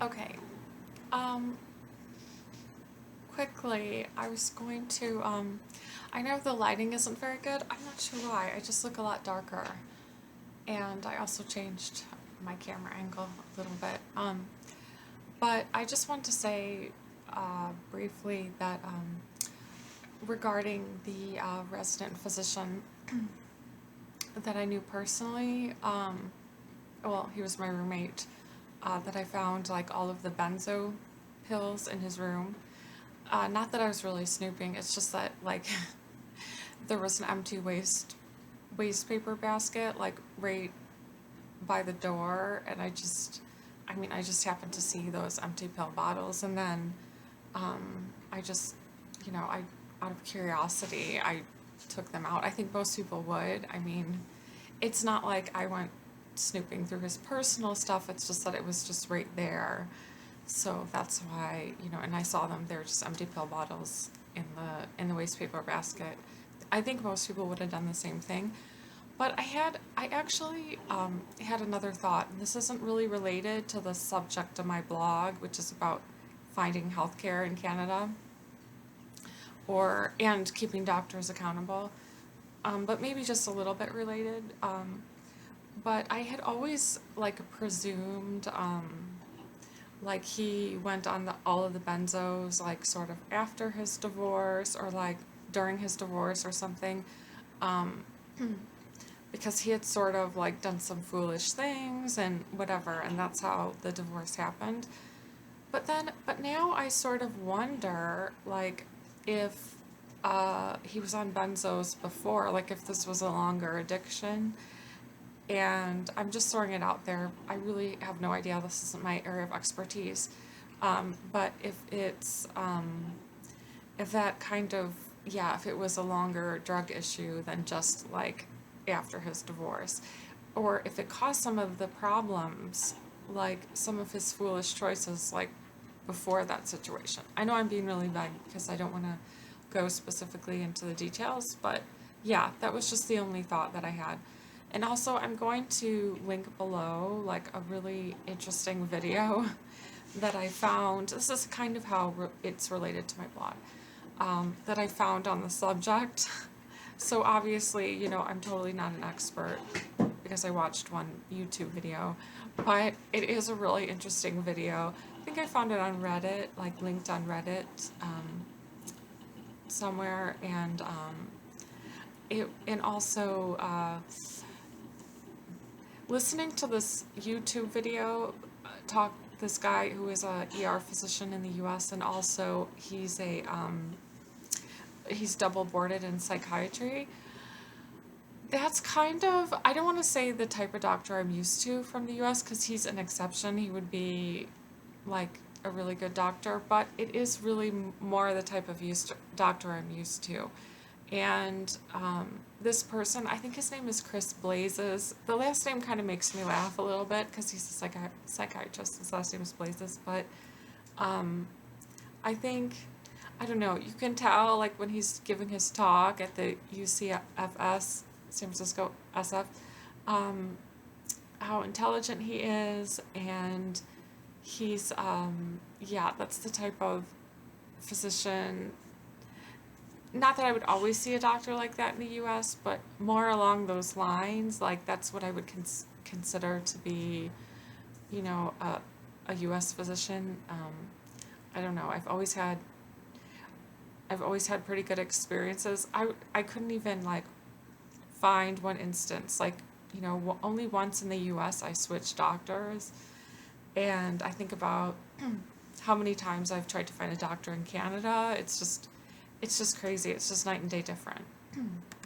Okay. Um, Quickly, I was going to, I know the lighting isn't very good. I'm not sure why. I just look a lot darker. And I also changed my camera angle a little bit. But I just want to say briefly that regarding the resident physician that I knew personally, well, he was my roommate, that I found like all of the benzo pills in his room. Not that I was really snooping, it's just that like there was an empty waste paper basket like right by the door, and I just happened to see those empty pill bottles, and then I just, I out of curiosity I took them out. I think most people would. I mean, it's not like I went snooping through his personal stuff. It's just that it was just right there. So that's why, and I saw them. They were just empty pill bottles in the waste paper basket. I think most people would have done the same thing. But I actually had another thought, and this isn't really related to the subject of my blog, which is about finding healthcare in Canada, and keeping doctors accountable, but maybe just a little bit related. But I had always like presumed like he went on all of the benzos like sort of after his divorce or like during his divorce or something, um, because he had sort of like done some foolish things and whatever, and that's how the divorce happened. But now I sort of wonder, like, if he was on benzos before, like if this was a longer addiction. And I'm just throwing it out there. I really have no idea. This isn't my area of expertise. But if that kind of, yeah, if it was a longer drug issue than just like after his divorce, or if it caused some of the problems, like some of his foolish choices, like before that situation. I know I'm being really vague because I don't want to go specifically into the details, but yeah, that was just the only thought that I had. And also, I'm going to link below like a really interesting video that I found. This is kind of how it's related to my blog, that I found on the subject. So obviously, I'm totally not an expert because I watched one YouTube video, but it is a really interesting video. I think I found it on Reddit, like linked on Reddit somewhere, and also listening to this YouTube video talk this guy who is a ER physician in the U.S. and also he's double boarded in psychiatry. That's kind of, I don't want to say the type of doctor I'm used to from the US because he's an exception. He would be like a really good doctor, but it is really more the type of doctor I'm used to. And this person, I think his name is Chris Blazes. The last name kind of makes me laugh a little bit because he's a psychiatrist. His last name is Blazes, but I think, I don't know, you can tell like when he's giving his talk at the UCFS, San Francisco SF, how intelligent he is, and he's, yeah, that's the type of physician. Not that I would always see a doctor like that in the U.S., but more along those lines. Like that's what I would consider to be, a U.S. physician. I don't know. I've always had pretty good experiences. I couldn't even like find one instance. Like, only once in the U.S. I switched doctors, and I think about how many times I've tried to find a doctor in Canada. It's just crazy. It's just night and day different.